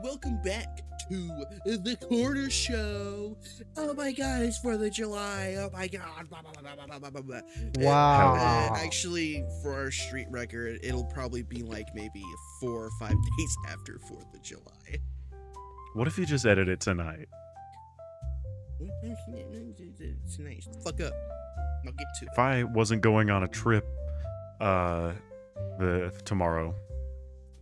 welcome back to the Corner Show. Oh my God, it's 4th of July. Oh my God. Blah, blah, blah, blah, blah, blah, blah. Wow. Actually, for our street record, it'll probably be like maybe 4 or 5 days after 4th of July. What if you just edit it tonight? Tonight, fuck up. I'll get to it. If I wasn't going on a trip tomorrow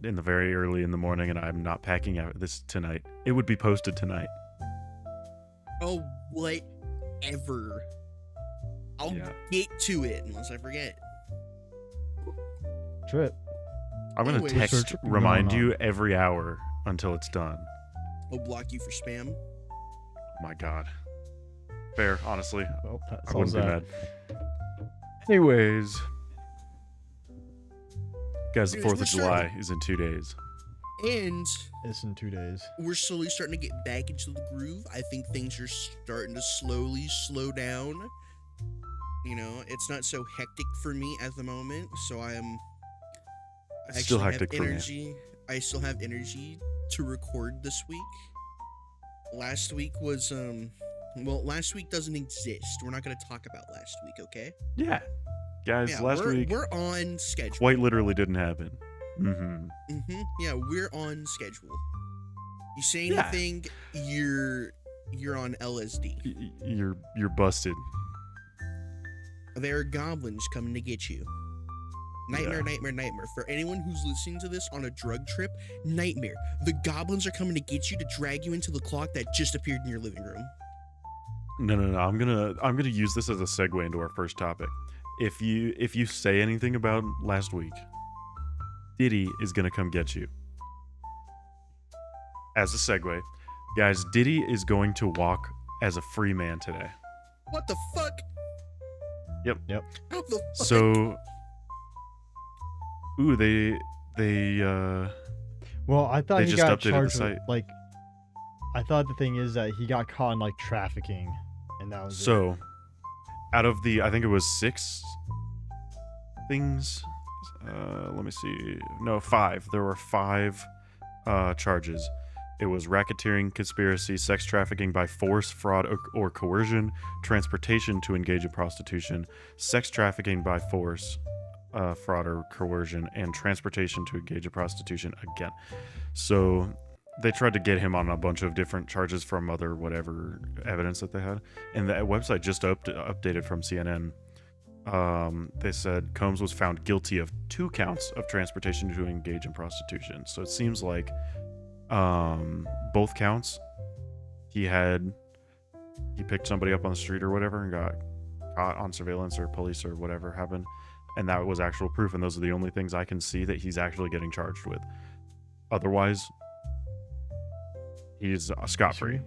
in the very early in the morning and I'm not packing out this tonight, it would be posted tonight. Oh, whatever. I'll get to it unless I forget. Trip. I'm going to text remind you every hour until it's done. I'll block you for spam. Oh my God. Fair, honestly. Well, I wouldn't be mad. Anyways. Guys, the 4th of July is in 2 days. And it's in 2 days. We're slowly starting to get back into the groove. I think things are starting to slowly slow down. You know, it's not so hectic for me at the moment, so I still hectic for me. I still have energy to record this week. Last week was last week doesn't exist. We're not going to talk about last week, okay? Yeah. Guys, last week we're on schedule. Quite literally didn't happen. Yeah, we're on schedule. You say anything, you're on LSD. You're busted. There are goblins coming to get you. Nightmare, nightmare, nightmare. For anyone who's listening to this on a drug trip, nightmare. The goblins are coming to get you to drag you into the clock that just appeared in your living room. No. I'm gonna use this as a segue into our first topic. If you say anything about last week, Diddy is gonna come get you. As a segue, guys, Diddy is going to walk as a free man today. What the fuck? Yep. How the fuck? So, Well, I thought he just got updated charged the site. with, I thought the thing is that he got caught in trafficking, and that was so. Out of the, I think it was 6 things. Let me see. No, 5. There were 5 charges. It was racketeering, conspiracy, sex trafficking by force, fraud, or coercion, transportation to engage in prostitution, sex trafficking by force, fraud or coercion, and transportation to engage in prostitution again. So they tried to get him on a bunch of different charges from other whatever evidence that they had. And the website just updated from CNN. They said Combs was found guilty of 2 counts of transportation to engage in prostitution. So it seems like both counts, he picked somebody up on the street or whatever and got caught on surveillance or police or whatever happened. And that was actual proof. And those are the only things I can see that he's actually getting charged with. Otherwise, he's scot-free.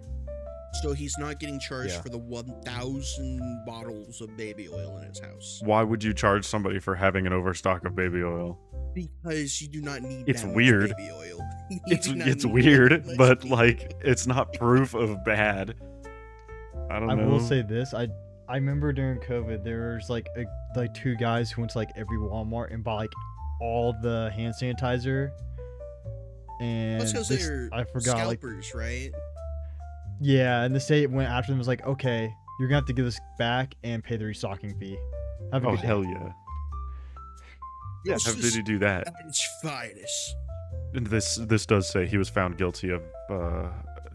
So he's not getting charged for the 1,000 bottles of baby oil in his house. Why would you charge somebody for having an overstock of baby oil? Because you do not need it's that weird. much baby oil. It's weird, but it's not proof of bad. I don't know. I will say this. I remember during COVID, there was like 2 guys who went to every Walmart and bought all the hand sanitizer. And that's because they're scalpers, right? Yeah, and the state went after them and was like, okay, you're gonna have to give this back and pay the restocking fee. Have a good day. Hell yeah. Yeah, how did he do that? At its finest. And this does say he was found guilty of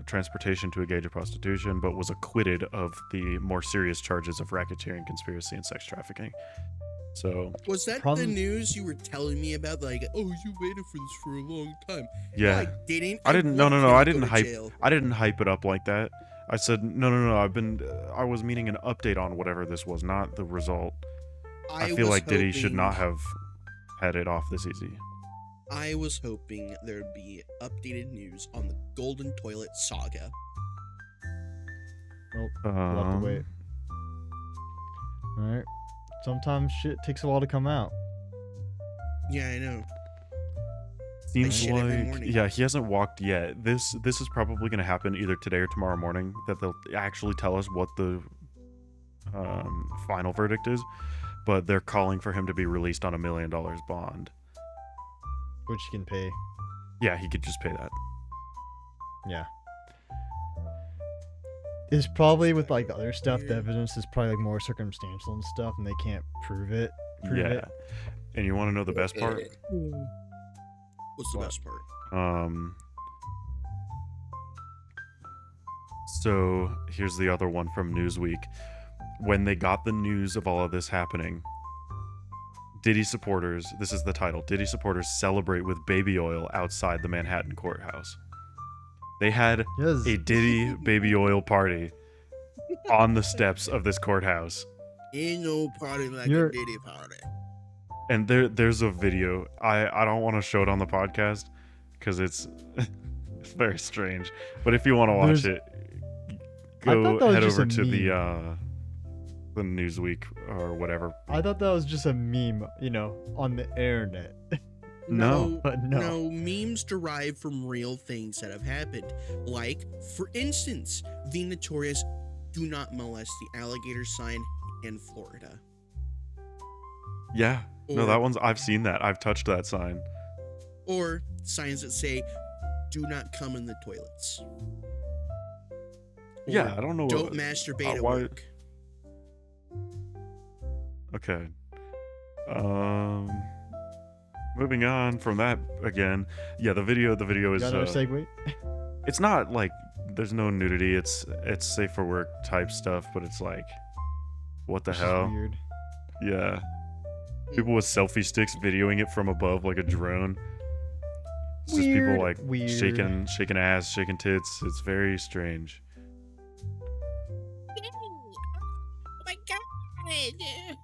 transportation to engage in prostitution, but was acquitted of the more serious charges of racketeering, conspiracy, and sex trafficking. So was that the news you were telling me about? Oh, you waited for this for a long time. Yeah, no, I didn't. I didn't. No. I didn't hype. I didn't hype it up like that. I said no. I was meaning an update on whatever this was, not the result. I feel like Diddy should not have had it off this easy. I was hoping there'd be updated news on the Golden Toilet saga. Well, we'll have to wait. All right. Sometimes shit takes a while to come out. Yeah, I know. Seems like he hasn't walked yet. This is probably going to happen either today or tomorrow morning. That they'll actually tell us what the final verdict is. But they're calling for him to be released on $1 million bond. Which he can pay. Yeah, he could just pay that. Yeah. It's probably with like the other stuff, the evidence is probably like more circumstantial and stuff, and they can't prove it. Yeah. And you want to know the best part? What's the What? best part? So here's the other one from Newsweek. When they got the news of all of this happening, Diddy supporters, this is the title, Diddy supporters celebrate with baby oil outside the Manhattan courthouse. They had Yes. a Diddy baby oil party on the steps of this courthouse. Ain't no party like You're- a Diddy party. And there's a video. I don't want to show it on the podcast because it's it's very strange. But if you want to watch There's- it, I go thought that was head just over a to meme. the Newsweek or whatever. I thought that was just a meme, on the internet. No. But no. No, memes derive from real things that have happened. Like, for instance, the notorious "Do Not Molest the Alligator" sign in Florida. Yeah. No, Or- that one's. I've seen that. I've touched that sign. Or signs that say "Do not come in the toilets." Yeah, Or, I don't know. Don't masturbate at why- work. Okay. Moving on from that again. Yeah, the video is. Got another segue? It's not like there's no nudity. It's safe for work type stuff, but it's like, what the Which is hell? weird. Yeah. People with selfie sticks videoing it from above like a drone. It's just people Weird, like weird. shaking ass, shaking tits. It's very strange. Oh my god!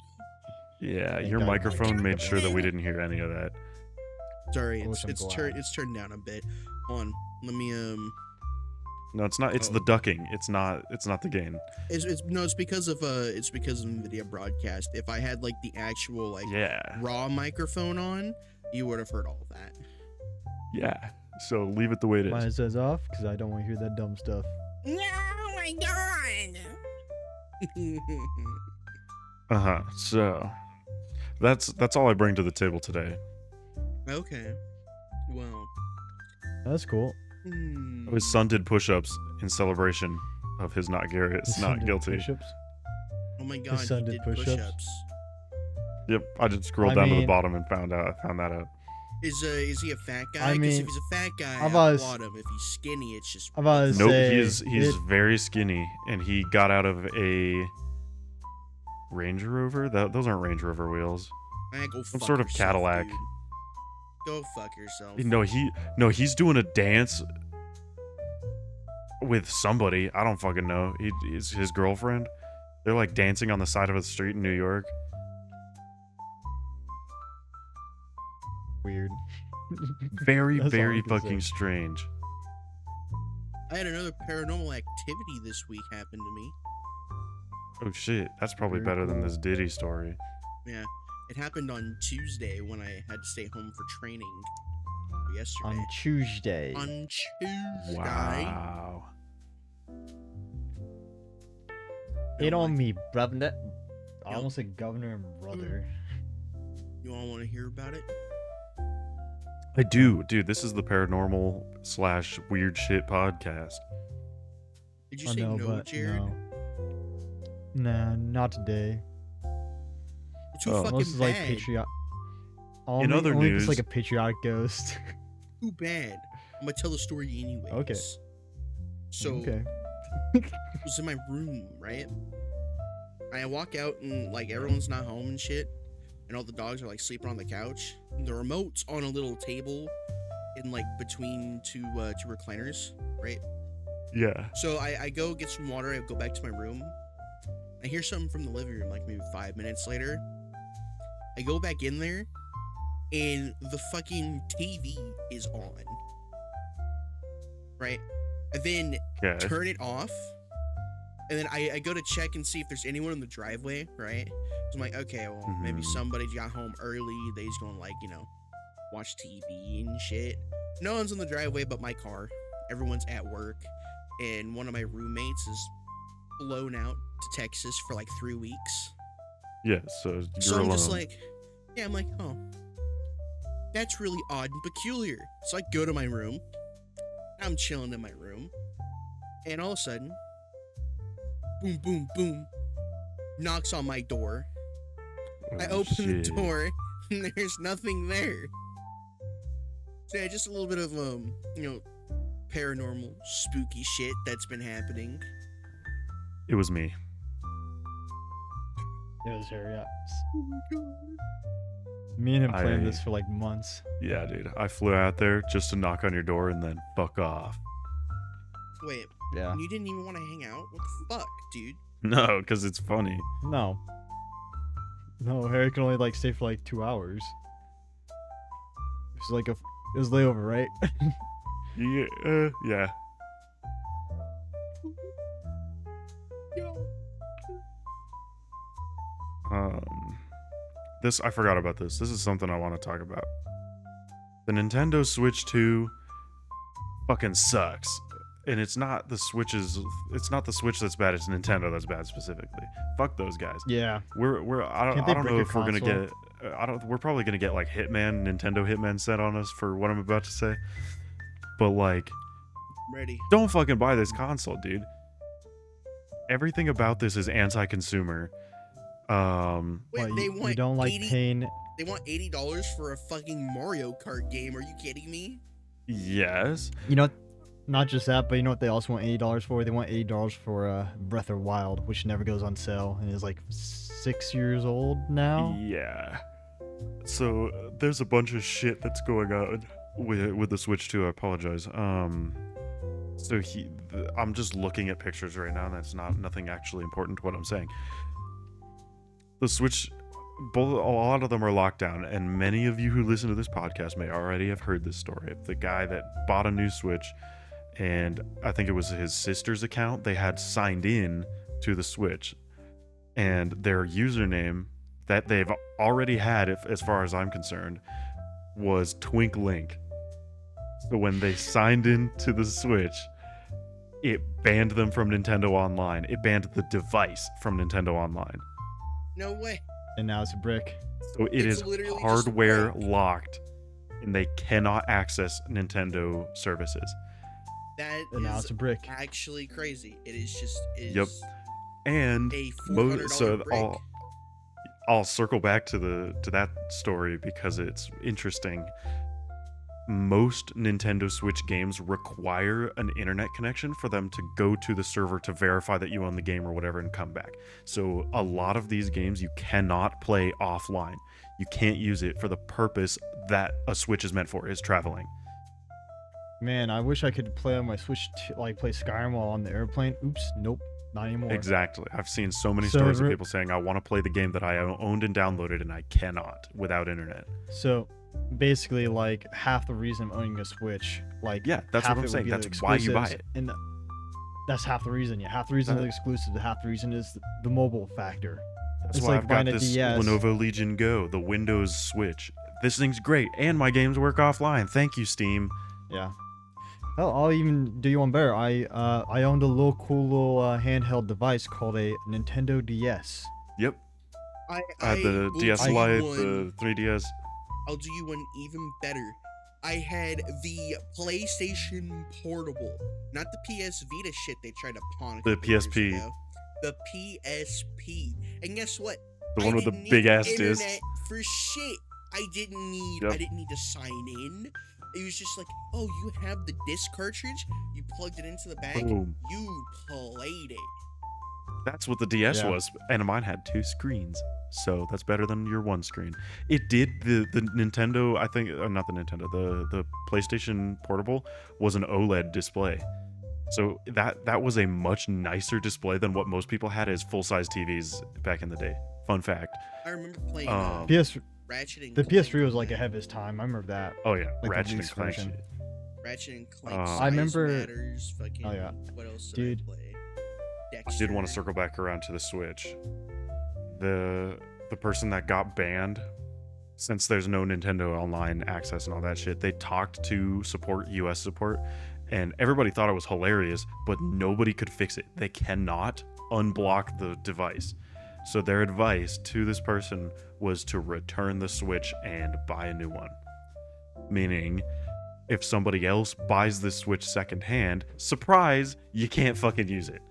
Yeah, Thank your God. microphone made sure that we didn't hear any of that. Sorry, I wish I'm glad. it's turned down a bit. Hold on, let me No, it's not. It's Oh. the ducking. It's not the gain. it's because of NVIDIA broadcast. If I had like the actual like Yeah, raw microphone on, you would have heard all of that. yeah. So leave it the way it Mine is. says off because I don't want to hear that dumb stuff. No, my god! So that's all I bring to the table today. Okay, well, That's cool. His son did push-ups in celebration of his not His son did guilty. push-ups. oh my god, son he did did push-ups? push-ups. Yep, I just scrolled I down to the mean- bottom and found that out. Is he a fat guy? I 'Cause mean, if he's a fat guy, I'm I about to applaud him. If he's skinny, it's just I'm about to Nope, say he's it- very skinny, and he got out of a Range Rover. Those aren't Range Rover wheels. Man, go Some fuck sort of yourself, Cadillac. dude. Go fuck yourself. No, he's doing a dance with somebody. I don't fucking know. He's his girlfriend. They're like dancing on the side of a street in New York. weird. Very, That's all very I can fucking say. strange. I had another paranormal activity this week happen to me. Oh shit, that's probably Very better than cool. this Diddy story. Yeah, it happened on Tuesday when I had to stay home for training. Yesterday. On Tuesday. On Tuesday. Wow. It I'm on like, me, brother. I Yep. almost said governor and brother. You all want to hear about it? I do, dude. This is the paranormal / weird shit podcast. Did you I say know, no, but Jared? no. Nah, not today. You're too Oh. fucking Unless it's like bad. patriotic. In other only if news- it's like a patriotic ghost. Too bad. I'm gonna tell the story anyways. Okay. So okay. I was in my room, right? I walk out and like everyone's not home and shit, and all the dogs are like sleeping on the couch. And the remote's on a little table, in like between two recliners, right? Yeah. So I go get some water. I go back to my room. I hear something from the living room, like maybe 5 minutes later. I go back in there, and the fucking TV is on. Right? I then Okay. turn it off, and then I go to check and see if there's anyone in the driveway, right? So I'm like, okay, well, maybe Mhm. somebody got home early. They just gonna, like, watch TV and shit. No one's in the driveway but my car. Everyone's at work, and one of my roommates is blown out to Texas for like 3 weeks. Yeah. So you're So I'm alone. just like, yeah, I'm like, oh, that's really odd and peculiar. So I go to my room. I'm chilling in my room, and all of a sudden, boom, boom, boom, knocks on my door. I Oh, open the shit. door, and there's nothing there. So yeah, just a little bit of paranormal, spooky shit that's been happening. It was me. It was her, yeah. Oh my god. Me and him planned I- this for like months. Yeah, dude. I flew out there just to knock on your door and then fuck off. Wait, Yeah. you didn't even want to hang out? What the fuck, dude? No, because it's funny. No. No, Harry could only like stay for like 2 hours. It was layover, right? Yeah. Yeah. This I forgot about this. This is something I want to talk about. The Nintendo Switch 2 fucking sucks. And it's not the Switch that's bad, it's Nintendo that's bad specifically. Fuck those guys. Yeah. I Can't they don't know break a if we're gonna console? get we're probably gonna get like Nintendo Hitman sent on us for what I'm about to say. But like, Ready. don't fucking buy this console, dude. Everything about this is anti-consumer. Wait, What, they you want don't like 80 paying. They want $80 for a fucking Mario Kart game. Are you kidding me? Yes. You know, not just that, but you know what they also want $80 for? They want $80 for Breath of Wild, which never goes on sale and is like 6 years old now. Yeah. So there's a bunch of shit that's going on with the Switch 2. I apologize. So I'm just looking at pictures right now, and that's nothing actually important to what I'm saying. The Switch, a lot of them are locked down, and many of you who listen to this podcast may already have heard this story of the guy that bought a new Switch, and I think it was his sister's account. They had signed in to the Switch, and their username that they've already had, as far as I'm concerned, was Twink Link. So when they signed into the Switch, it banned them from Nintendo Online. It banned the device from Nintendo Online. No way. And now it's a brick. So it It's is literally just hardware like- locked, and they cannot access Nintendo services. That And now is it's a brick. actually crazy. It is just Yep. And a $400 so brick. I'll circle back to that story because it's interesting. Most Nintendo Switch games require an internet connection for them to go to the server to verify that you own the game or whatever and come back. So a lot of these games you cannot play offline. You can't use it for the purpose that a Switch is meant for, is traveling. Man, I wish I could play on my Switch, like play Skyrim while on the airplane. Oops, nope, not anymore. Exactly. I've seen so many So stories of re- people saying, I want to play the game that I owned and downloaded and I cannot without internet. So basically, like half the reason I'm owning a Switch, like Yeah, that's half what I'm it would saying. be the That's why you buy exclusives, it. and that's half the reason. Yeah, half the reason is exclusive. Half the reason is the mobile factor. That's It's why like I've got buying a this DS. Lenovo Legion Go, the Windows Switch. This thing's great, and my games work offline. Thank you, Steam. Yeah. Hell, I'll even do you one better. I owned a cool little handheld device called a Nintendo DS. Yep. I I had the will DS do you Lite, one- the 3DS. I'll do you one even better. I had the PlayStation Portable, not the PS Vita shit they tried to pawn. The a couple years PSP. ago. The PSP. And guess what? The I one with the didn't need big ass disc. internet for shit. I didn't need Yep. to sign in. It was just like, oh, you have the disc cartridge, you plugged it into the bag, Boom. you played it. That's what the DS Yeah. was, and mine had 2 screens, so that's better than your 1 screen. It did the Nintendo, I think, not the Nintendo, the PlayStation Portable was an OLED display, so that was a much nicer display than what most people had as full-size TVs back in the day. Fun fact. I remember playing PS Ratchet and the Clank PS3 was on like that. ahead of its time. I remember that. Oh yeah, the Ratchet and loose Clank version. shit. Ratchet and Clank. I Size remember- Matters, fucking, Oh, yeah. What else did Dude. I play? I did want to Dexter. circle back around to the Switch. The person that got banned, since there's no Nintendo Online access and all that shit, they talked to US support, and everybody thought it was hilarious, but nobody could fix it. They cannot unblock the device. So their advice to this person was to return the Switch and buy a new one. Meaning, if somebody else buys this Switch secondhand, surprise, you can't fucking use it.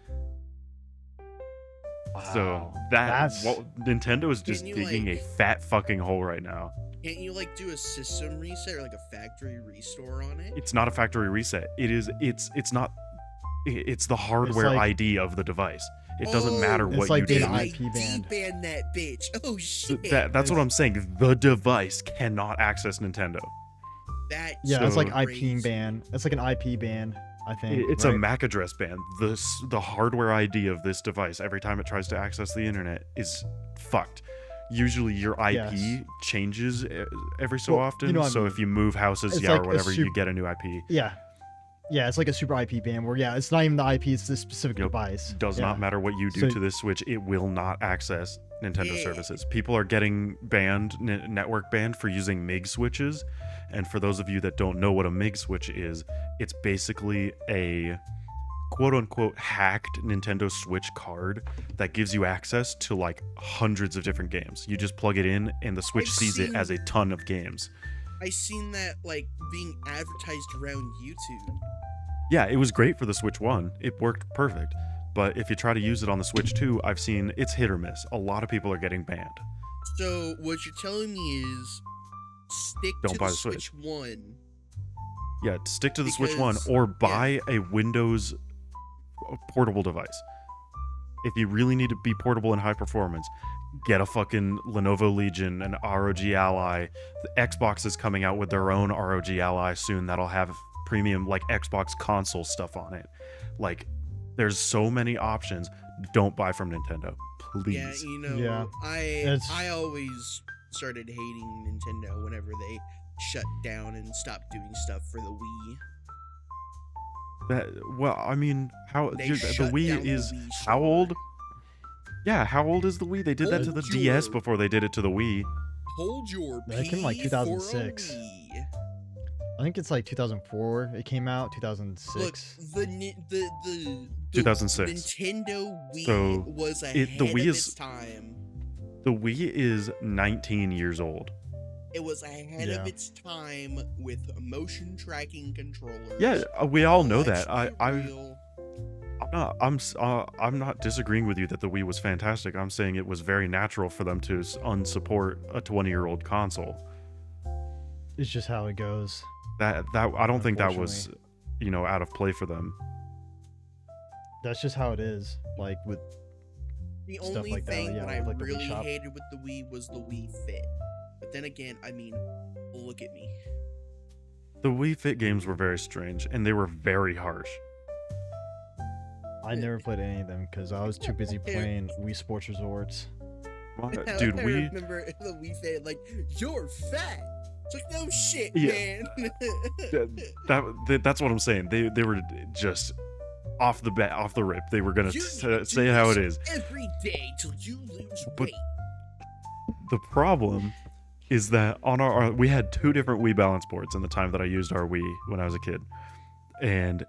So Wow. that's what Nintendo is just you, digging a fat fucking hole right now. Can't you like do a system reset or like a factory restore on it? It's not a factory reset. It's not. It's the hardware like- ID of the device. It doesn't matter It's what like you being do. an IP banned. ban that bitch. Oh shit. That's what I'm saying. The device cannot access Nintendo. That's Yeah, it's like crazy. IP ban. It's like an IP ban, I think. It's right? a MAC address ban. The hardware ID of this device, every time it tries to access the internet, is fucked. Usually your IP Yes. changes every so Well, often. you know what I So mean. if you move houses, It's yeah, like or a whatever, you get a new IP. Yeah. Yeah, it's like a super IP ban where, yeah, it's not even the IP, it's the specific Yep. device. Does Yeah. not matter what you do So- to this Switch, it will not access Nintendo Yeah. services. People are getting banned, network banned for using MIG switches. And for those of you that don't know what a MIG switch is, it's basically a quote unquote hacked Nintendo Switch card that gives you access to like hundreds of different games. You just plug it in and the Switch I've sees it seen- as a ton of games. I seen that like being advertised around YouTube. Yeah, it was great for the Switch 1. It worked perfect. But if you try to use it on the Switch 2, I've seen it's hit or miss. A lot of people are getting banned. So what you're telling me is stick Don't to buy the the Switch. Switch 1. Yeah, stick to the Switch 1 Because- or buy a Windows portable device. If you really need to be portable and high performance, get a fucking Lenovo Legion, an ROG Ally. The Xbox is coming out with their own ROG Ally soon that'll have premium like Xbox console stuff on it. Like there's so many options. Don't buy from Nintendo, please. Yeah, you know, Yeah. It's- I always started hating Nintendo whenever they shut down and stopped doing stuff for the Wii. Well, I mean, how They the shut Wii down the is Wii how store. old? Yeah, how old is the Wii? They did that to the Hold DS your- before they did it to the Wii. Hold your That came in, like, pee 2006. for a Wii. I think it's like 2004 it came out, Look, 2006. the 2006. Nintendo Wii So, was the ahead Wii of is- its time. The Wii is 19 years old. It was ahead Yeah. of its time with motion tracking controllers. Yeah, we all know Let's that. I be real. I'm not disagreeing with you that the Wii was fantastic. I'm saying it was very natural for them to unsupport a 20-year-old console. It's just how it goes. That I don't think that was, out of play for them. That's just how it is. Like with The stuff only like that, thing yeah, that I with, like, the Wii really Shop. hated with the Wii was the Wii Fit. But then again, I mean, look at me. The Wii Fit games were very strange and they were very harsh. I never played any of them because I was too busy Yeah. playing Wii Sports Resorts. Dude, I we remember the Wii Fit, like, you're fat. It's like, no shit, Yeah. man. that's what I'm saying. They were just off the rip. They were gonna You say how it is. Every day till you lose But- weight. The problem is that on our we had two different Wii balance boards in the time that I used our Wii when I was a kid, and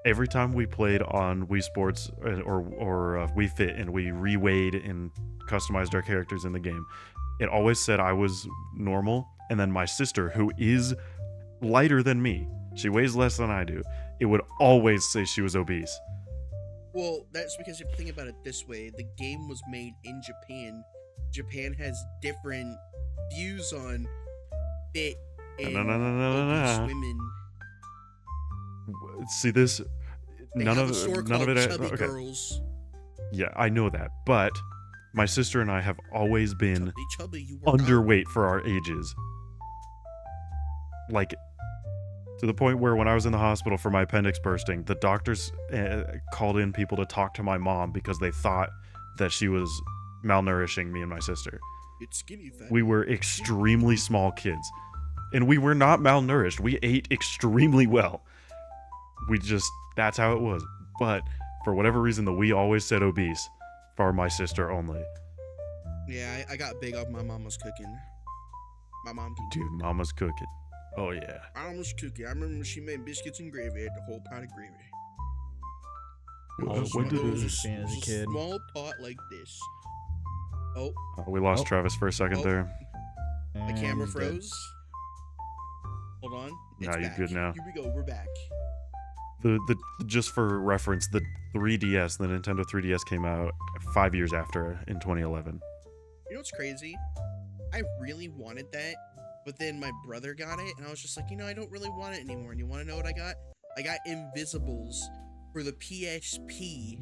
every time we played on Wii Sports or Wii Fit and we reweighed and customized our characters in the game, it always said I was normal, and then my sister, who is lighter than me, she weighs less than I do, it would always say she was obese. Well, that's because if you think about it this way, the game was made in Japan. Japan has different views on fit and No. obese women. See this? They None have of a store none of called it. Chubby Okay. Girls. Yeah, I know that, but my sister and I have always been Chubby, you work out. underweight for our ages. Like, to the point where when I was in the hospital for my appendix bursting, the doctors called in people to talk to my mom because they thought that she was malnourishing me and my sister. It's skinny fat. We were extremely small kids, and we were not malnourished. We ate extremely well. That's how it was. But for whatever reason, the Wii always said obese for my sister only. Yeah, I got big off my mama's cooking. My mom can Dude, mama's cooking. Oh, yeah. My mom was cooking. I remember when she made biscuits and gravy. I had the whole pot of gravy. I was When a did big this? fan as a kid. Small pot like this. Oh, We lost Oh. Travis for a second Oh. there. the And camera he's dead. froze. Hold on. Nah, It's you're back. good now. Here we go. We're back. The just for reference, the 3DS, the Nintendo 3DS came out 5 years after in 2011. You know what's crazy? I really wanted that, but then my brother got it, and I was just like, I don't really want it anymore. And you want to know what I got? I got Invisibles for the PSP,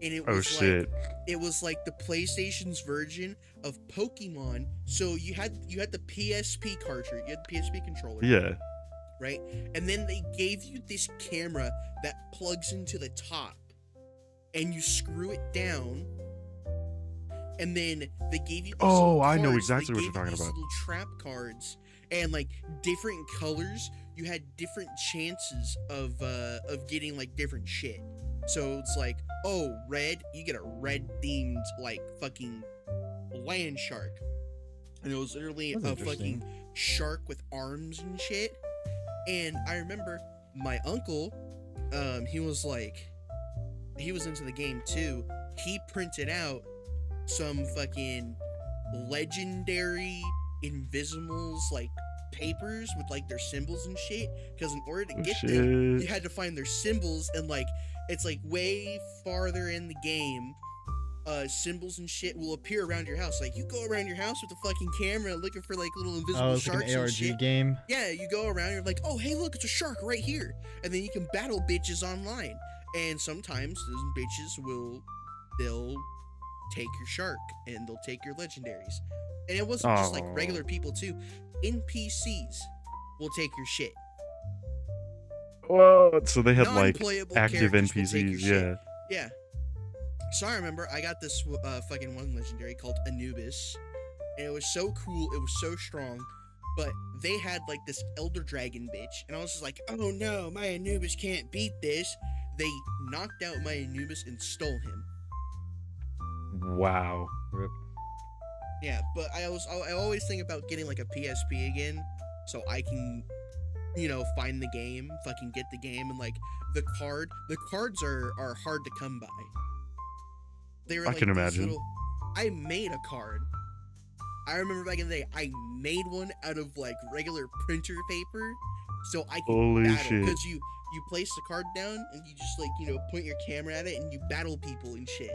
and it Oh was shit. it was like the PlayStation's version of Pokemon. So you had the PSP cartridge, you had the PSP controller, Yeah. right? And then they gave you this camera that plugs into the top, and you screw it down. And then they gave you these Oh, little I know cards. exactly They what you're gave you talking these about. little trap cards, and like different colors, you had different chances of getting like different shit. So it's like, oh, red, you get a red themed like fucking land shark, and it was literally That's a interesting. fucking shark with arms and shit. And I remember my uncle, he was into the game too. He printed out some fucking legendary Invisibles like papers with like their symbols and shit, because in order to get them, you had to find their symbols, and like it's like way farther in the game, symbols and shit will appear around your house. Like you go around your house with a fucking camera looking for like little invisible Oh, it's like sharks an and ARG shit. game. Yeah, you go around, you're like, oh hey look, it's a shark right here, and then you can battle bitches online. And sometimes those bitches they'll take your shark, and they'll take your legendaries. And it wasn't just like regular people too. NPCs will take your shit. Whoa. So they had like Non-playable active characters will take your NPCs. shit. Yeah. Yeah. So I remember I got this fucking one legendary called Anubis, and it was so cool, it was so strong, but they had like this elder dragon bitch, and I was just like, oh no, my Anubis can't beat this. They knocked out my Anubis and stole him. Wow. Rip. Yeah, but I always think about getting like a PSP again, so I can, find the game, fucking get the game, and like the cards are hard to come by. They were I like can these imagine. I made a card. I remember back in the day, I made one out of like regular printer paper, so I could Holy battle. shit. Because you place the card down and you just like point your camera at it and you battle people and shit.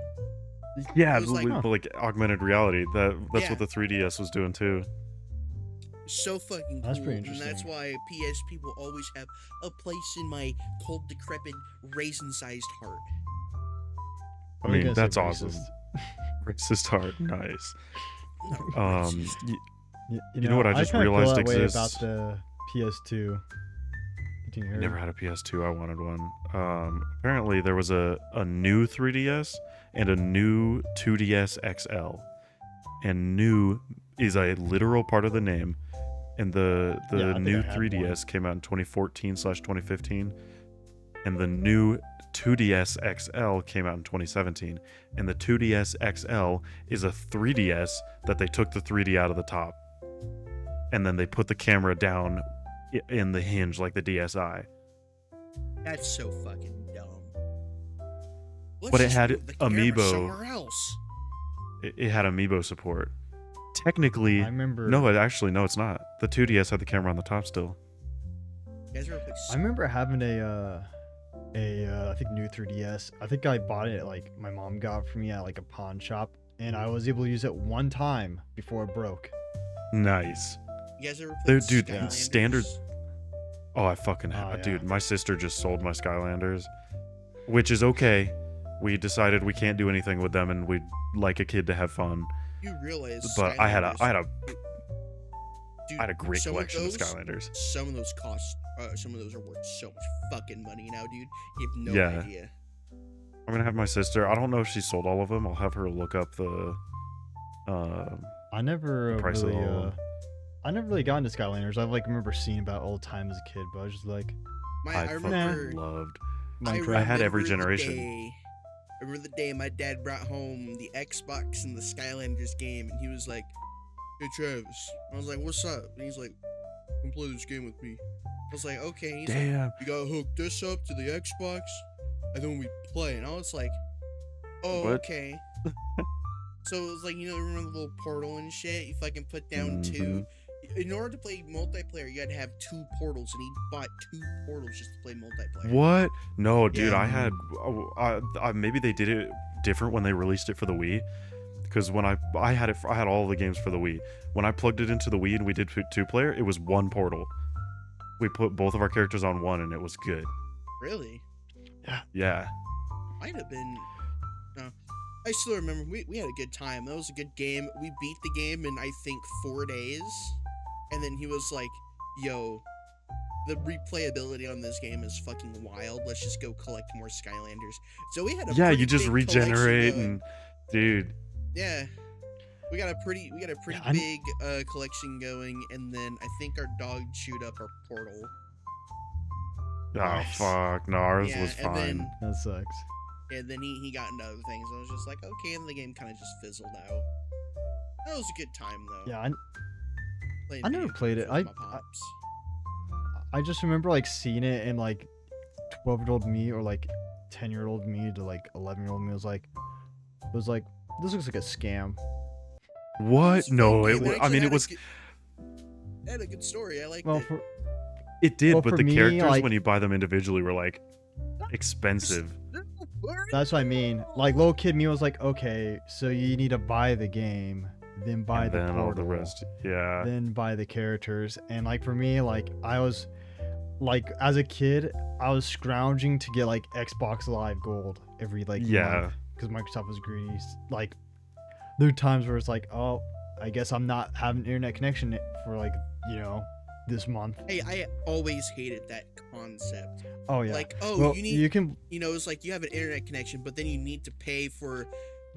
Yeah, It was like- like augmented reality. That's Yeah. what the 3DS was doing too. So fucking That's cool, pretty and that's interesting. why PSP will always have a place in my cold, decrepit, raisin-sized heart. I What were you mean, gonna that's say, awesome. Racist heart, nice. Not Um, racist. You know what I just kinda feel realized that way exists? about the PS2. Did you I hear? never had a PS2. I wanted one. Apparently there was a new 3DS and a new 2DS XL, and new is a literal part of the name. And the Yeah, I think new I had 3DS came out in 2014/2015, and the new 2DS XL came out in 2017. And the 2DS XL is a 3DS that they took the 3D out of the top, and then they put the camera down in the hinge like the DSi. That's so fucking dumb. Let's But it just had move the camera amiibo. somewhere else. It had amiibo support. Technically, I remember. no, it's not. The 2DS had the camera on the top still. You guys ever play I remember having a I think new 3DS. I think I bought it like my mom got it for me at like a pawn shop, and I was able to use it one time before it broke. Nice. You guys ever played Dude, Skylanders? standard. Oh, I fucking Oh, yeah. dude. My sister just sold my Skylanders, which is okay. We decided we can't do anything with them, and we'd like a kid to have fun. You realize But I had a Dude, great some collection of those, Skylanders. Some of those some of those are worth so much fucking money now, dude. You have no Yeah. idea. I'm gonna have my sister. I don't know if she sold all of them. I'll have her look up the. I never price of really all of 'em. I never really got into Skylanders. I like remember seeing about old time as a kid, but I was just like, I I fucking remember. loved. Minecraft. I had every remember the generation. day- I remember the day my dad brought home the Xbox and the Skylanders game, and he was like, "Hey Travis," I was like, "What's up?" And he's like, "Come play this game with me." I was like, "Okay." He's like, Damn. "You gotta hook this up to the Xbox, and then we play." And I was like, "Oh, What? okay." So it was like, remember the little portal and shit? You fucking put down Mhm. two. in order to play multiplayer, you had to have 2 portals, and he bought 2 portals just to play multiplayer. What? No, dude. Yeah. I had. Maybe they did it different when they released it for the Wii. Because when I had it, I had all the games for the Wii. When I plugged it into the Wii and we did 2-player, it was 1 portal. We put both of our characters on 1, and it was good. Really? Yeah. Might have been. No. I still remember we had a good time. That was a good game. We beat the game in, I think, 4 days. And then he was like, yo, the replayability on this game is fucking wild. Let's just go collect more Skylanders. So we had a Yeah, pretty you just big regenerate collection and, dude. yeah. We got a pretty Yeah, big collection going, and then I think our dog chewed up our portal. Oh Nice. fuck, no, ours Yeah, was and fine. then That sucks. and then he got into other things. I was just like, okay, and the game kind of just fizzled out. That was a good time though. Yeah, Playing I never video played games it. with my pops. I just remember like seeing it and like 12-year-old me or like 10-year-old me to like 11-year-old me was like this looks like a scam. What? It's No, fun it. game. I actually mean, it had a was. good- it had a good story. I liked Well, it. It did, well, but for the me, characters like- when you buy them individually were like expensive. that's what I mean. Like little kid me was like, okay, so you need to buy the game, then buy And the then portal, all the rest. Yeah. then buy the characters. And like for me, like I was like as a kid, I was scrounging to get like Xbox Live Gold every like Yeah. because Microsoft was greedy. Like there are times where it's like, oh, I guess I'm not having internet connection for like this month. Hey, I always hated that concept. Oh yeah. Like, oh, well, you need, you can. it's like you have an internet connection, but then you need to pay for,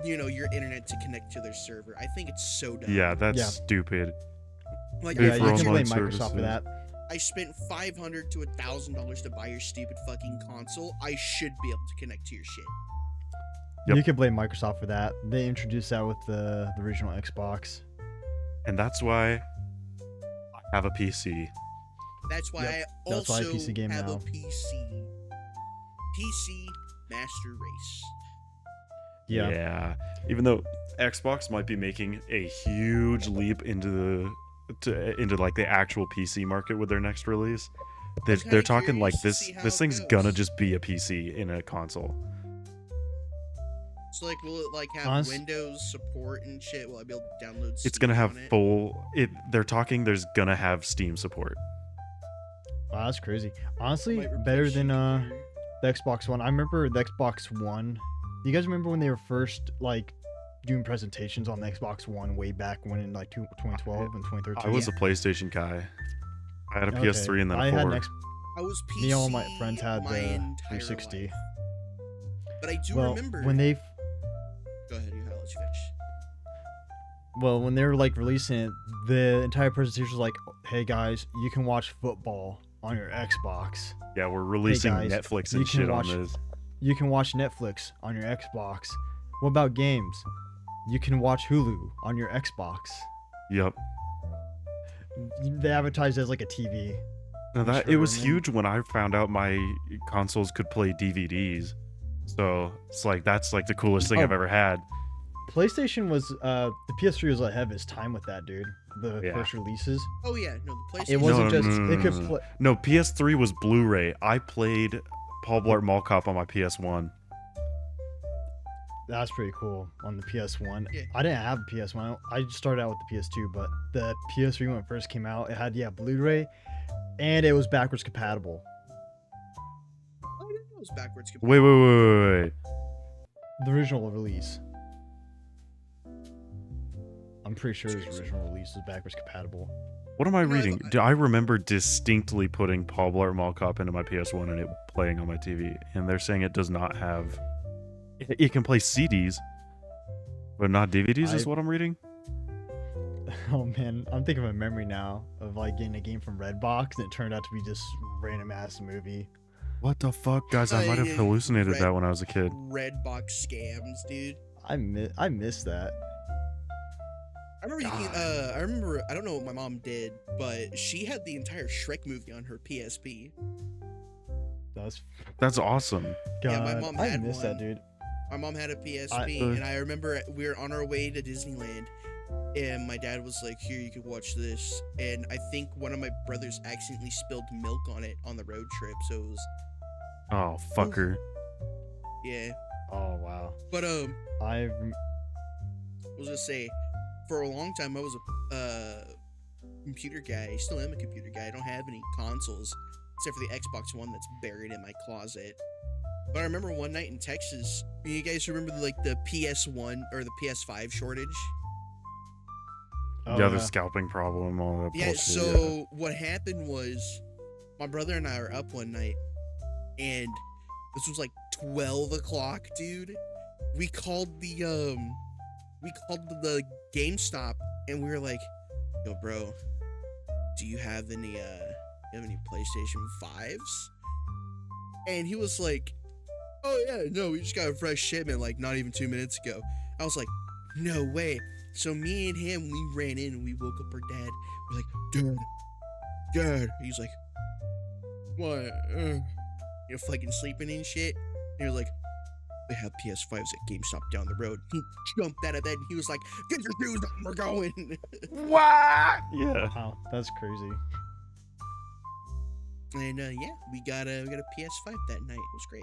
your internet to connect to their server. I think it's so dumb. Yeah, that's Yeah. stupid. Like, Pay Yeah, for you can blame online Microsoft for that. I spent $500 to $1,000 to buy your stupid fucking console. I should be able to connect to your shit. Yep. You can blame Microsoft for that. They introduced that with the original Xbox. And that's why I have a PC. That's why Yep, I that's why I also PC game have now. a PC. PC Master Race. Yeah. Even though Xbox might be making a huge leap into like the actual PC market with their next release, they're kinda talking like curious to see how this it thing's goes. gonna just be a PC in a console. So like, will it like have Honest- Windows support and shit? Will I be able to download? It's gonna Steam have on it? full. They're talking. There's gonna have Steam support. Wow, that's crazy. Honestly, Might better replace than your computer. the Xbox One. I remember the Xbox One. Do you guys remember when they were first like doing presentations on the Xbox One way back when in like 2012 and 2013? I was a PlayStation guy. I had a Okay, PS3 and then I a 4. had an X. I was PC. Me and all my friends had my the entire 360. life. But I do Well, remember. when they Go ahead, I'll let you finish. when they were like releasing it, the entire presentation was like, "Hey guys, you can watch football on your Xbox. Yeah, we're releasing guys, Netflix you and can shit watch- on this. You can watch Netflix on your Xbox. What about games? You can watch Hulu on your Xbox." Yep. They advertised it as like a TV. Now that Sure, it was and then- huge when I found out my consoles could play DVDs. So it's like that's like the coolest thing Oh. I've ever had. PlayStation was the PS3 was ahead of its time with that, dude. The Yeah. first releases. Oh yeah, no, the PlayStation. It wasn't No, just no, it could no, no. play. No, PS3 was Blu-ray. I played Paul Blart Mall Cop on my PS1. That's pretty cool on the PS1. Yeah. I didn't have a PS1. I started out with the PS2, but the PS3 when it first came out, it had Blu-ray, and it was backwards compatible. Oh, I didn't know it was backwards. Wait. The original release. I'm pretty sure his original release was backwards compatible. What am I No, I reading? thought- Do I remember distinctly putting Paul Blart Mall Cop into my PS1 and it playing on my TV? And they're saying it does not have. It can play CDs, but not DVDs. Is I- what I'm reading. Oh man, I'm thinking of a memory now of like getting a game from Redbox, and it turned out to be just random ass movie. What the fuck, guys? I might have hallucinated that when I was a kid. Redbox scams, dude. I miss that. I remember you can, God. I remember, I don't know what my mom did, but she had the entire Shrek movie on her PSP. That's awesome. God. Yeah, my mom I had miss that, one. dude. My mom had a PSP, and I remember we were on our way to Disneyland, And my dad was like, "Here, you can watch this." And I think one of my brothers accidentally spilled milk on it on the road trip, so it was Oh, fucker. yeah. Oh wow. But I was gonna say, for a long time I was a computer guy. I still am a computer guy. I don't have any consoles except for the Xbox One that's buried in my closet. But I remember one night in Texas. You guys remember the PS1 or the PS5 shortage? oh, Yeah, the scalping problem, all that Yeah. bullshit. So what happened was, my brother and I were up one night, and this was like 12 o'clock, dude. We called the GameStop, and we were like, "Yo, bro, do you have any PlayStation 5s?" And he was like, "Oh yeah, no, we just got a fresh shipment like not even 2 minutes ago." I was like, "No way." So me and him, we ran in and we woke up our dad. We're like, Dad. He's like, "What?" You're fucking sleeping and shit. And he was like, "We have PS5s at GameStop down the road." He jumped out of bed and he was like, "Get your shoes on, we're going." What? Yeah. wow, that's crazy. And yeah, we got a PS5 that night. It was great.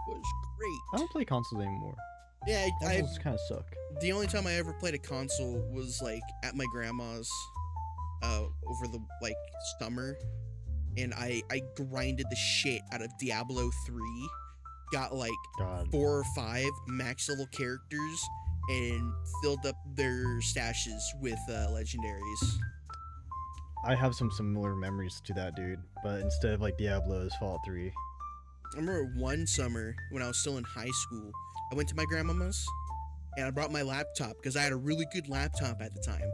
It was I great. don't play consoles anymore. Yeah, I Consoles kind of suck. the only time I ever played a console was like at my grandma's over the like summer, and I grinded the shit out of Diablo 3, got like God. 4 or 5 max level characters, and filled up their stashes with legendaries. I have some similar memories to that, dude. But instead of like Diablo, it's Fallout 3. I remember one summer when I was still in high school, I went to my grandmama's and I brought my laptop because I had a really good laptop at the time.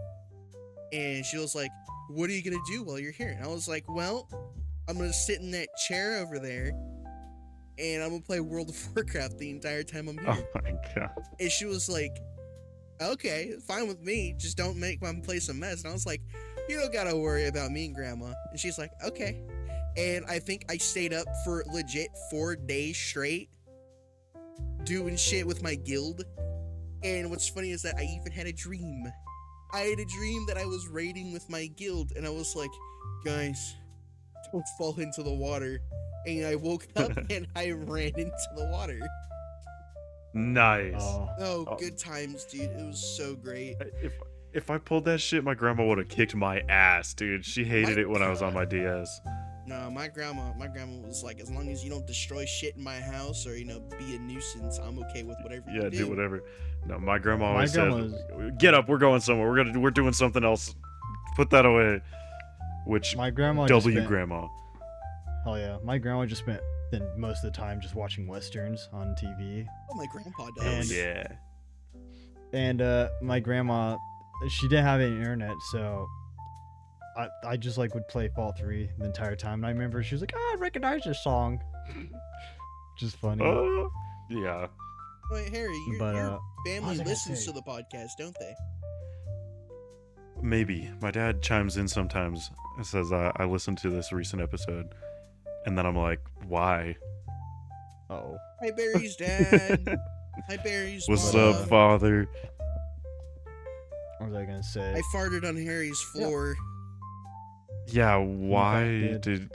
And she was like, "What are you going to do while you're here?" And I was like, "Well, I'm going to sit in that chair over there and I'm going to play World of Warcraft the entire time I'm here." Oh my god. And she was like, "Okay, fine with me. Just don't make my place a mess." And I was like, "You don't got to worry about me, Grandma." And she's like, "Okay." And I think I stayed up for legit 4 days straight doing shit with my guild. And what's funny is that I even had a dream. I had a dream that I was raiding with my guild, and I was like, "Guys, don't fall into the water." And I woke up and I ran into the water. Nice. Oh, Oh. good times, dude. It was so great. If I pulled that shit, my grandma would have kicked my ass, dude. She hated it when I was on my DS. No, my grandma was like, "As long as you don't destroy shit in my house or, be a nuisance, I'm okay with whatever you Yeah, do." do whatever. No, my grandma My always grandma's- said, "Get up, we're going somewhere. We're doing something else. Put that away." Which My grandma just W spent, grandma. Hell yeah. My grandma just spent most of the time just watching westerns on TV. Oh, my grandpa Oh, does. yeah. And my grandma, she didn't have any internet, so I just like would play Fallout 3 the entire time. And I remember she was like, "Oh, I recognize this song." Just funny. Yeah. Wait, Harry, But, your what family was I gonna listens say? to the podcast, don't they? Maybe. My dad chimes in sometimes and says, I listened to this recent episode. And then I'm like, why? Oh. Hi, Barry's dad. Hi, Barry's What's mama. up, father? What was I gonna say? I farted on Harry's floor. Yeah, why did. did...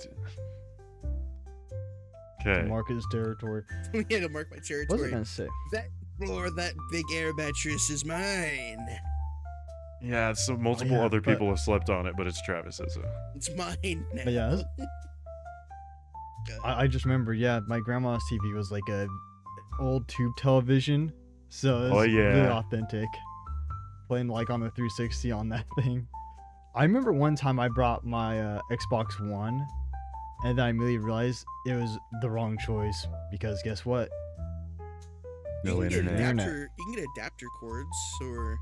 Okay. Marcus territory. We had to mark my What was I territory. gonna say? That floor, that big air mattress is mine. Yeah, so multiple yeah, other but- people have slept on it, but it's Travis's. It's mine now. But yeah, I just remember, yeah, my grandma's TV was like a old tube television, so it Oh, was really yeah. authentic. Playing like on the 360 on that thing. I remember one time I brought my Xbox One, and then I immediately realized it was the wrong choice because guess what? No you can internet. Get Internet. you can get adapter cords or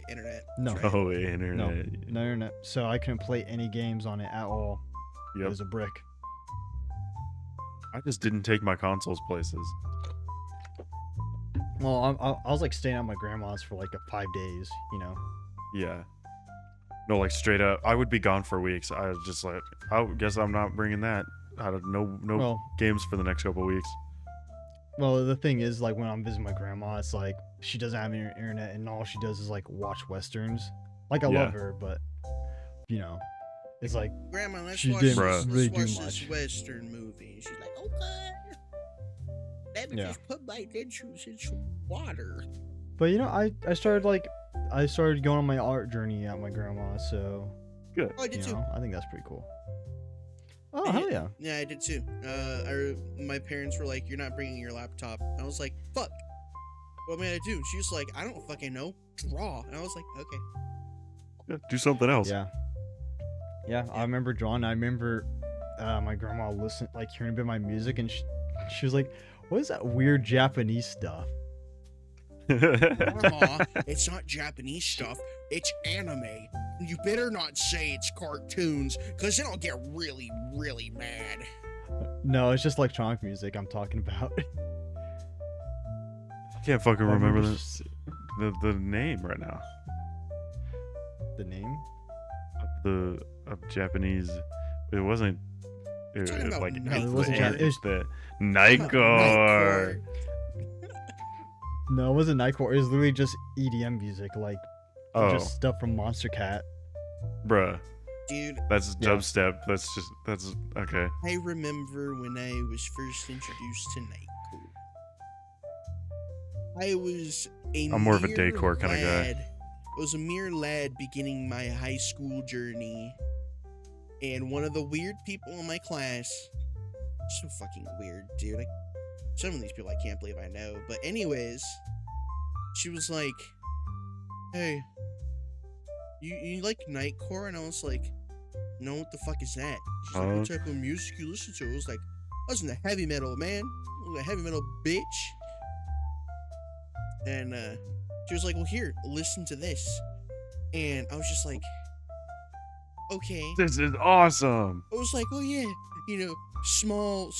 internet. No. That's right. Oh, wait, internet. No internet, so I couldn't play any games on it at all. It Yep. was a brick. I just didn't take my consoles places. Well, I was like staying at my grandma's for like 5 days, you know. Yeah. No, like straight up. I would be gone for weeks. I was just like, I guess I'm not bringing that. I don't no Well, games for the next couple weeks. Well, the thing is, like, when I'm visiting my grandma, it's like she doesn't have internet, and all she does is like watch westerns. Like I Yeah. love her, but you know, it's like Grandma, let's She watch didn't this, really let's do watch much. this Western movie. She's like, okay. Let me Yeah. just put my dentures in some water. But you know, I started going on my art journey at my grandma's, so Good. Oh, I did you too. know, I think that's pretty cool. Oh Yeah. hell yeah! Yeah, I did too. My parents were like, "You're not bringing your laptop." I was like, "Fuck, what am I gonna do?" She was like, "I don't fucking know. Draw." And I was like, "Okay." Yeah, do something else. Yeah, yeah. I remember drawing. I remember my grandma hearing a bit of my music, and she was like, "What is that weird Japanese stuff?" Grandma, it's not Japanese stuff. It's anime. You better not say it's cartoons, because then I'll get really, really mad. No, it's just electronic music I'm talking about. I can't fucking I remember remember this, the name right now. The name? Of Japanese. It wasn't. It Talking was about like Nightcore. No, it wasn't Jap- it was- the Nightcore. No, it wasn't Nightcore. It was literally just EDM music, like Oh, just stuff from Monster Cat. bruh, Dude, that's Yeah. dubstep. That's okay. I remember when I was first introduced to Nightcore. I was I'm more of a mere Daycore kinda guy. lad. I was a mere lad beginning my high school journey, and one of the weird people in my class, so fucking weird, dude. Some of these people I can't believe I know, but anyways, she was like, "Hey, you like Nightcore?" And I was like, "No, what the fuck is that?" She's like, "What type of music you listen to?" I was like, "I listen to heavy metal, man. I'm a heavy metal bitch." And she was like, "Well, here, listen to this." And I was just like, "Okay." This is awesome. I was like, "Oh yeah, you know, small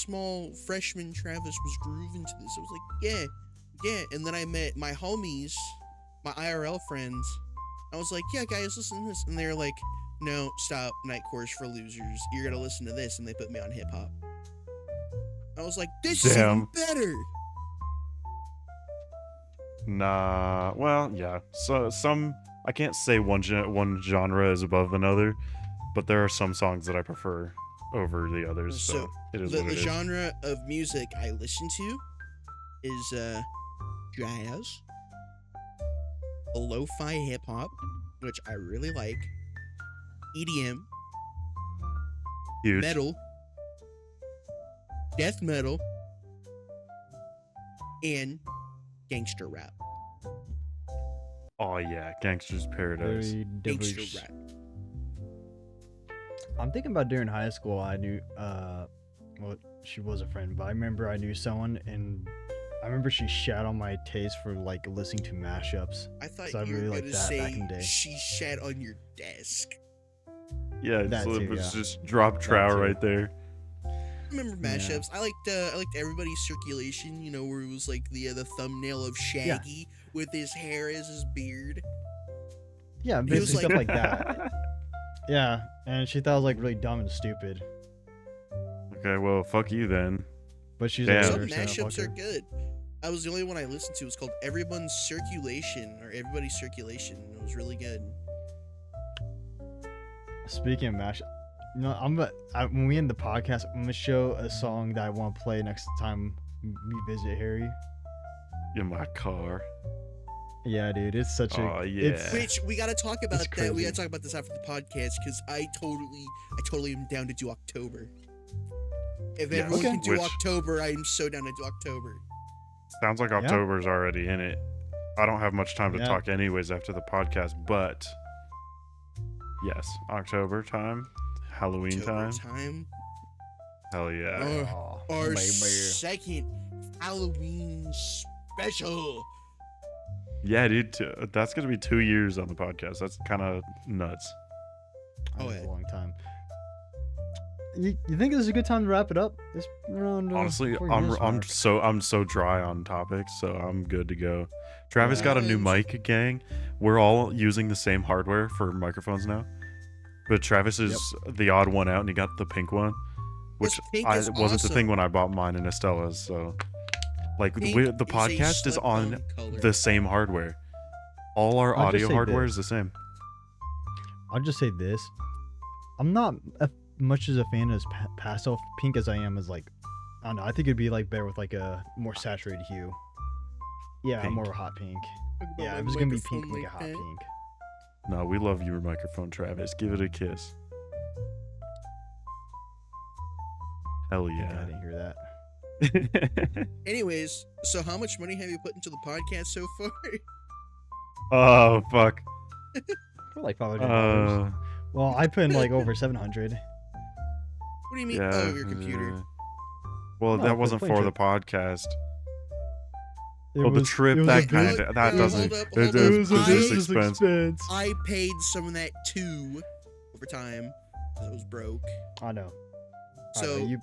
freshman Travis was grooving to this." I was like, yeah. And then I met my homies, my IRL friends. I was like, "Yeah, guys, listen to this." And they were like, "No, stop. Nightcore's for losers. You're gonna listen to this." And they put me on hip hop. I was like, "This is even Damn. better." Nah. Well, yeah. So some I can't say one genre is above another, but there are some songs that I prefer over the others. So, So, it is The what it is. genre of music I listen to is jazz, lo-fi hip hop, which I really like, EDM, Huge. metal, death metal, and gangster rap. Oh yeah, Gangster's Paradise. Very Gangster devilish. rap. I'm thinking about during high school. I knew, well, she was a friend, but I remember I knew someone, and I remember she shat on my taste for like listening to mashups. I thought So I you were really gonna liked that back say in the day. she shat on your desk. Yeah, That so it too, was yeah. just drop That trow too. right there. I remember Yeah. mashups. I liked Everybody's Circulation. You know, where it was like the thumbnail of Shaggy with his hair as his beard. Yeah, was basically like- stuff like that. Yeah, and she thought I was like really dumb and stupid, Okay, well, fuck you then. but she's Damn. like, Some "Whatever, so mashups fuck are her." good. I was the only one I listened to. It's called Everyone's Circulation or Everybody's Circulation. It was really good. Speaking of mashup, you know, when we end the podcast, I'm gonna show a song that I want to play next time we visit Harry. In my car. Yeah, dude, it's such a. Oh, yeah. It's, Which we gotta talk about It's that. We crazy. gotta talk about this after the podcast because I totally am down to do October. If Yes. everyone Okay. can do Which- October, I am so down to do October. Sounds like October's already in it. I don't have much time to Yeah. talk anyways after the podcast, but yes, October time, Halloween October time. time. Hell yeah. Oh, Aw, Our baby. second Halloween special. Yeah, dude, that's gonna be 2 years on the podcast. That's kind of nuts. Oh, That's yeah. a long time. You think this is a good time to wrap it up? It's around. Honestly, 40 minutes mark. I'm so dry on topics, so I'm good to go. Travis Yeah. got a new mic, gang. We're all using the same hardware for microphones now, but Travis is the odd one out, and he got the pink one, which This pink I is wasn't the thing awesome. when I bought mine in Estella's. So Like Pink the is a podcast is on slept-on color. the same hardware. All our I'll just audio say hardware this. is the same. I'll just say this: I'm not much as a fan as pastel pink as I am as like, I don't know. I think it'd be like better with like a more saturated hue. Yeah, Pink. more of a hot pink. Talk about Yeah, my if it was gonna be microphone pink, make it like hot that. pink. No, we love your microphone, Travis. Give it a kiss. Hell Yeah. I yeah. didn't hear that. Anyways, so how much money have you put into the podcast so far? Oh fuck. For like $500. Uh, Well, I put in like over 700. What do you mean? yeah. Oh, your computer. yeah. Well, No, that for wasn't play for trip. the podcast. It Well, the was- trip it was that a kind bus- of that Hold doesn't. up, It hold does up. business I- expense. I paid some of that too over time. 'Cause I was broke. I know. So you.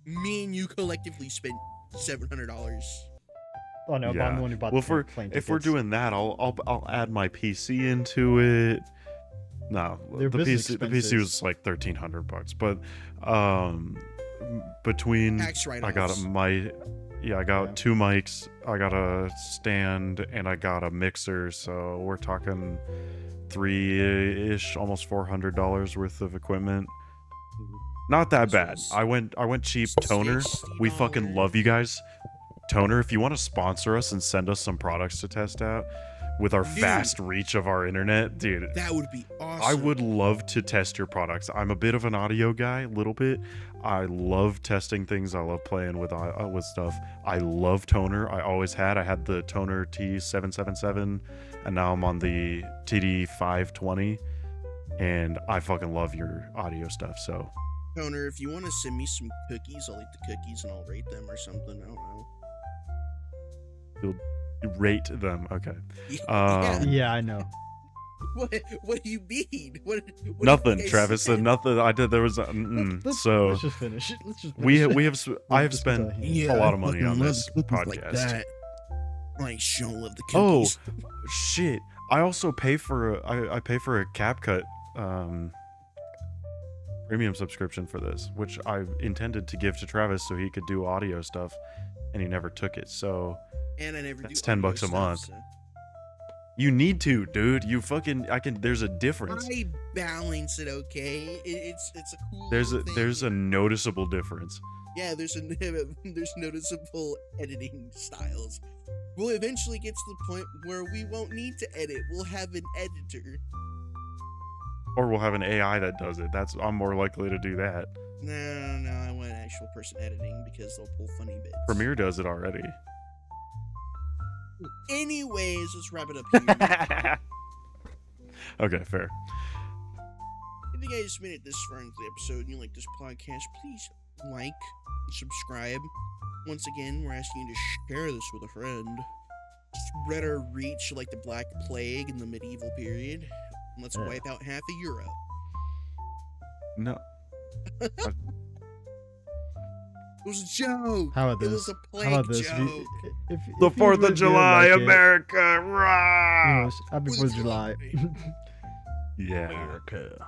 me and you collectively spent $700. Oh no, but I'm the one who bought Well, the plane if we're tickets. doing that, I'll add my PC into it. No, Their the business PC expenses. was like $1,300, but between Tax I write-offs. got I got Yeah. 2 mics, I got a stand, and I got a mixer. So we're talking $3-ish, almost $400 worth of equipment. Not that bad. I went cheap. Toner, we fucking love you guys. Toner, if you want to sponsor us and send us some products to test out with our Dude. vast reach of our internet, dude, That would be awesome. I would love to test your products. I'm a bit of an audio guy, a little bit. I love testing things. I love playing with stuff. I love Toner. I always had. I had the Toner T777, and now I'm on the TD520, and I fucking love your audio stuff. So Toner, if you want to send me some cookies, I'll eat the cookies and I'll rate them or something. I don't know. rate them. Okay. Yeah. Yeah, I know. What do you mean? What do you Nothing, guys Travis. say? Nothing. I did. There was. So Let's just finish. Let's just. we finish. have. I have Just spent put Yeah, a lot I of money fucking on love this cookies like podcast. that. I sure love the Oh, cookies. shit! I also pay for I pay for a CapCut premium subscription for this, which I intended to give to Travis so he could do audio stuff, and he never took it. So And I never that's do $10 audio a stuff, month. so. you need to, dude. You fucking There's a difference. I balance it, okay? It's a cool. There's a thing. noticeable difference. Yeah, there's noticeable editing styles. We'll eventually get to the point where we won't need to edit. We'll have an editor. Or we'll have an AI that does it. I'm more likely to do that. No, I want an actual person editing because they'll pull funny bits. Premiere does it already. Anyways, let's wrap it up here. Okay, fair. If you guys made it this far into the episode and you like this podcast, please like and subscribe. Once again, we're asking you to share this with a friend. Spread our reach like the Black Plague in the medieval period. And let's wipe out half of Europe. No. It was a joke. How about It this? was a plague How about this? joke. If The you 4th really of July, did like it, America, you rah! know, happy 4th of July. Yeah. America.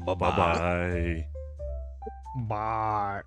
Bye-bye. Bye.